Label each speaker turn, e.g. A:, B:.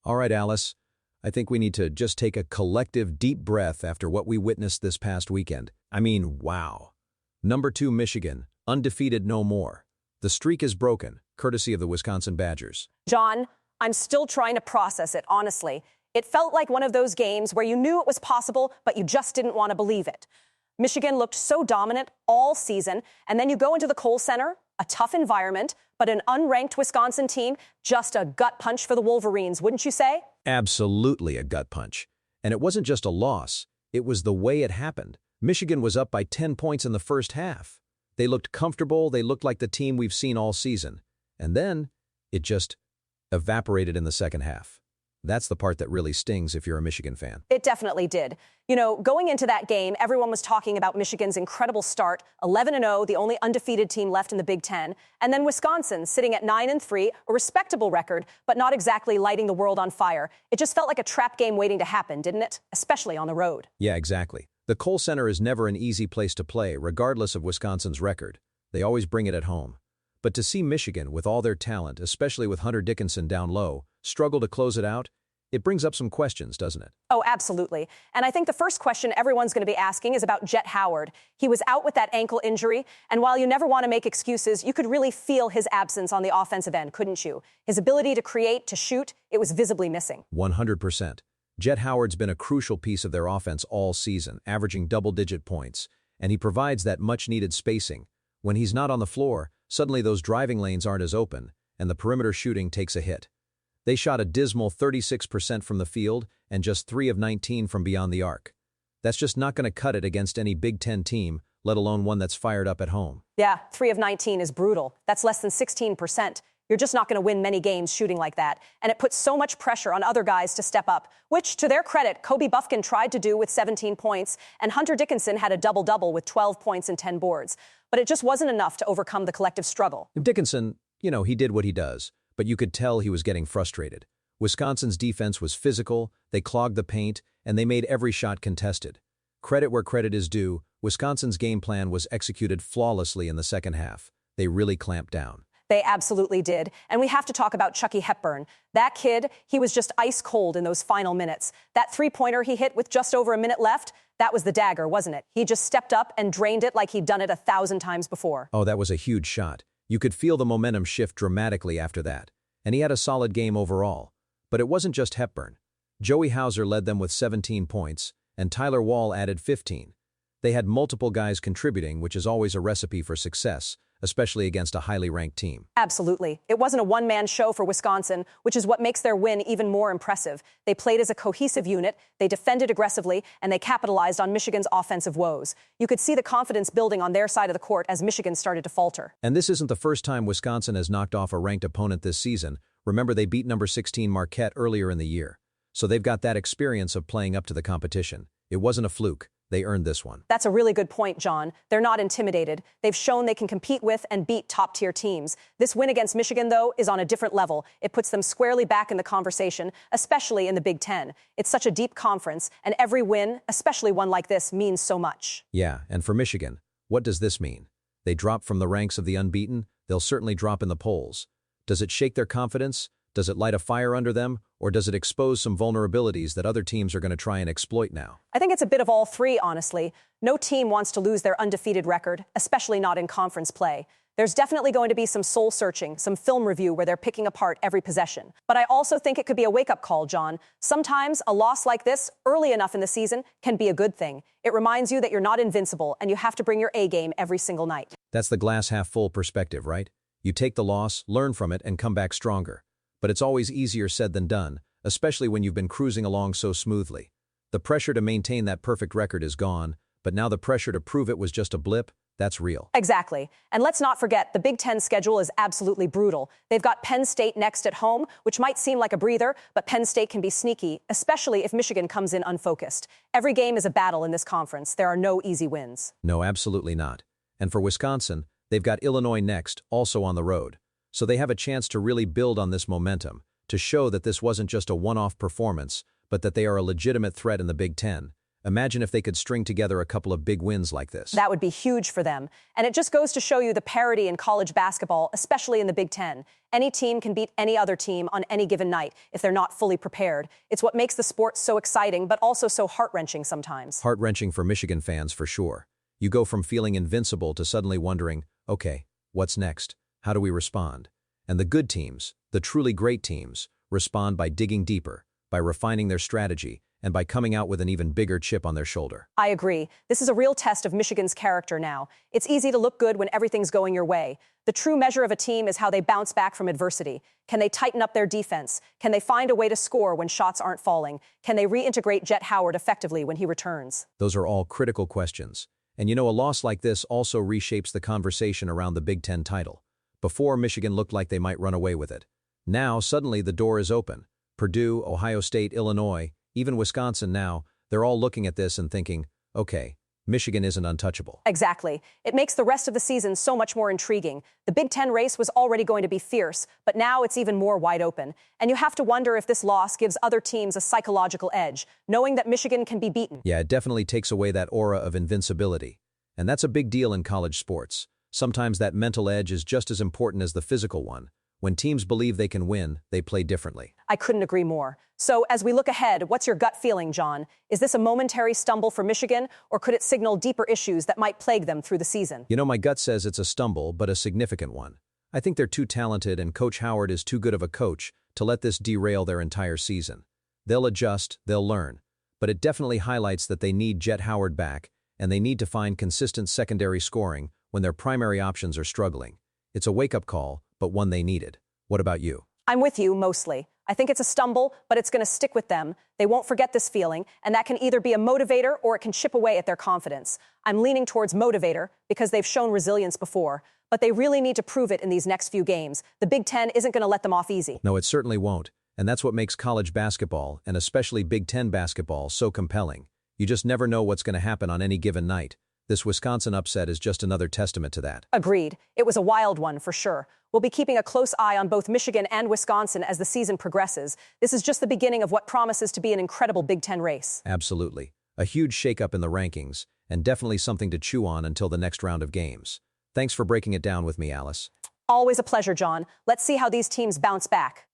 A: All right, Alice. I think we need to just take a collective deep breath after what we witnessed this past weekend. I mean, wow. #2 Michigan, undefeated no more. The streak is broken, courtesy of the Wisconsin Badgers.
B: John, I'm still trying to process it, honestly. It felt like one of those games where you knew it was possible, but you just didn't want to believe it. Michigan looked so dominant all season, and then you go into the Kohl Center, a tough environment, but an unranked Wisconsin team, just a gut punch for the Wolverines, wouldn't you say?
A: Absolutely a gut punch. And it wasn't just a loss, it was the way it happened. Michigan was up by 10 points in the first half. They looked comfortable, they looked like the team we've seen all season. And then, it just evaporated in the second half. That's the part that really stings if you're a Michigan fan.
B: It definitely did. You know, going into that game, everyone was talking about Michigan's incredible start, 11-0, the only undefeated team left in the Big Ten, and then Wisconsin sitting at 9-3, a respectable record, but not exactly lighting the world on fire. It just felt like a trap game waiting to happen, didn't it? Especially on the road.
A: Yeah, exactly. The Kohl Center is never an easy place to play, regardless of Wisconsin's record. They always bring it at home. But to see Michigan, with all their talent, especially with Hunter Dickinson down low, struggle to close it out, it brings up some questions, doesn't it?
B: Oh, absolutely. And I think the first question everyone's going to be asking is about Jet Howard. He was out with that ankle injury, and while you never want to make excuses, you could really feel his absence on the offensive end, couldn't you? His ability to create, to shoot, it was visibly missing.
A: 100%. Jet Howard's been a crucial piece of their offense all season, averaging double-digit points, and he provides that much-needed spacing. When he's not on the floor, suddenly those driving lanes aren't as open, and the perimeter shooting takes a hit. They shot a dismal 36% from the field and just 3 of 19 from beyond the arc. That's just not going to cut it against any Big Ten team, let alone one that's fired up at home.
B: Yeah, 3 of 19 is brutal. That's less than 16%. You're just not going to win many games shooting like that. And it puts so much pressure on other guys to step up, which, to their credit, Kobe Buffkin tried to do with 17 points, and Hunter Dickinson had a double-double with 12 points and 10 boards. But it just wasn't enough to overcome the collective struggle.
A: Dickinson, he did what he does, but you could tell he was getting frustrated. Wisconsin's defense was physical, they clogged the paint, and they made every shot contested. Credit where credit is due, Wisconsin's game plan was executed flawlessly in the second half. They really clamped down.
B: They absolutely did. And we have to talk about Chucky Hepburn. That kid, he was just ice cold in those final minutes. That three-pointer he hit with just over a minute left, that was the dagger, wasn't it? He just stepped up and drained it like he'd done it 1,000 times before.
A: Oh, that was a huge shot. You could feel the momentum shift dramatically after that. And he had a solid game overall. But it wasn't just Hepburn. Joey Hauser led them with 17 points, and Tyler Wall added 15. They had multiple guys contributing, which is always a recipe for success, especially against a highly ranked team.
B: Absolutely. It wasn't a one-man show for Wisconsin, which is what makes their win even more impressive. They played as a cohesive unit, they defended aggressively, and they capitalized on Michigan's offensive woes. You could see the confidence building on their side of the court as Michigan started to falter.
A: And this isn't the first time Wisconsin has knocked off a ranked opponent this season. Remember, they beat number 16 Marquette earlier in the year. So they've got that experience of playing up to the competition. It wasn't a fluke. They earned this one.
B: That's a really good point, John. They're not intimidated. They've shown they can compete with and beat top-tier teams. This win against Michigan, though, is on a different level. It puts them squarely back in the conversation, especially in the Big Ten. It's such a deep conference, and every win, especially one like this, means so much.
A: Yeah, and for Michigan, what does this mean? They drop from the ranks of the unbeaten? They'll certainly drop in the polls. Does it shake their confidence? Does it light a fire under them? Or does it expose some vulnerabilities that other teams are going to try and exploit now?
B: I think it's a bit of all three, honestly. No team wants to lose their undefeated record, especially not in conference play. There's definitely going to be some soul-searching, some film review where they're picking apart every possession. But I also think it could be a wake-up call, John. Sometimes a loss like this, early enough in the season, can be a good thing. It reminds you that you're not invincible and you have to bring your A-game every single night.
A: That's the glass-half-full perspective, right? You take the loss, learn from it, and come back stronger. But it's always easier said than done, especially when you've been cruising along so smoothly. The pressure to maintain that perfect record is gone, but now the pressure to prove it was just a blip, that's real.
B: Exactly. And let's not forget, the Big Ten schedule is absolutely brutal. They've got Penn State next at home, which might seem like a breather, but Penn State can be sneaky, especially if Michigan comes in unfocused. Every game is a battle in this conference. There are no easy wins.
A: No, absolutely not. And for Wisconsin, they've got Illinois next, also on the road. So they have a chance to really build on this momentum, to show that this wasn't just a one-off performance, but that they are a legitimate threat in the Big Ten. Imagine if they could string together a couple of big wins like this.
B: That would be huge for them. And it just goes to show you the parity in college basketball, especially in the Big Ten. Any team can beat any other team on any given night if they're not fully prepared. It's what makes the sport so exciting, but also so heart-wrenching sometimes.
A: Heart-wrenching for Michigan fans, for sure. You go from feeling invincible to suddenly wondering, okay, what's next? How do we respond? And the good teams, the truly great teams, respond by digging deeper, by refining their strategy, and by coming out with an even bigger chip on their shoulder.
B: I agree. This is a real test of Michigan's character now. It's easy to look good when everything's going your way. The true measure of a team is how they bounce back from adversity. Can they tighten up their defense? Can they find a way to score when shots aren't falling? Can they reintegrate Jet Howard effectively when he returns?
A: Those are all critical questions. And a loss like this also reshapes the conversation around the Big Ten title. Before, Michigan looked like they might run away with it. Now, suddenly, the door is open. Purdue, Ohio State, Illinois, even Wisconsin now, they're all looking at this and thinking, okay, Michigan isn't untouchable.
B: Exactly. It makes the rest of the season so much more intriguing. The Big Ten race was already going to be fierce, but now it's even more wide open. And you have to wonder if this loss gives other teams a psychological edge, knowing that Michigan can be beaten.
A: Yeah, it definitely takes away that aura of invincibility. And that's a big deal in college sports. Sometimes that mental edge is just as important as the physical one. When teams believe they can win, they play differently.
B: I couldn't agree more. So as we look ahead, what's your gut feeling, John? Is this a momentary stumble for Michigan, or could it signal deeper issues that might plague them through the season?
A: My gut says it's a stumble, but a significant one. I think they're too talented and Coach Howard is too good of a coach to let this derail their entire season. They'll adjust, they'll learn. But it definitely highlights that they need Jet Howard back, and they need to find consistent secondary scoring when their primary options are struggling. It's a wake-up call, but one they needed. What about you?
B: I'm with you, mostly. I think it's a stumble, but it's going to stick with them. They won't forget this feeling, and that can either be a motivator or it can chip away at their confidence. I'm leaning towards motivator because they've shown resilience before, but they really need to prove it in these next few games. The Big Ten isn't going to let them off easy.
A: No, it certainly won't, and that's what makes college basketball, and especially Big Ten basketball, so compelling. You just never know what's going to happen on any given night. This Wisconsin upset is just another testament to that.
B: Agreed. It was a wild one, for sure. We'll be keeping a close eye on both Michigan and Wisconsin as the season progresses. This is just the beginning of what promises to be an incredible Big Ten race.
A: Absolutely. A huge shakeup in the rankings, and definitely something to chew on until the next round of games. Thanks for breaking it down with me, Alice.
B: Always a pleasure, John. Let's see how these teams bounce back.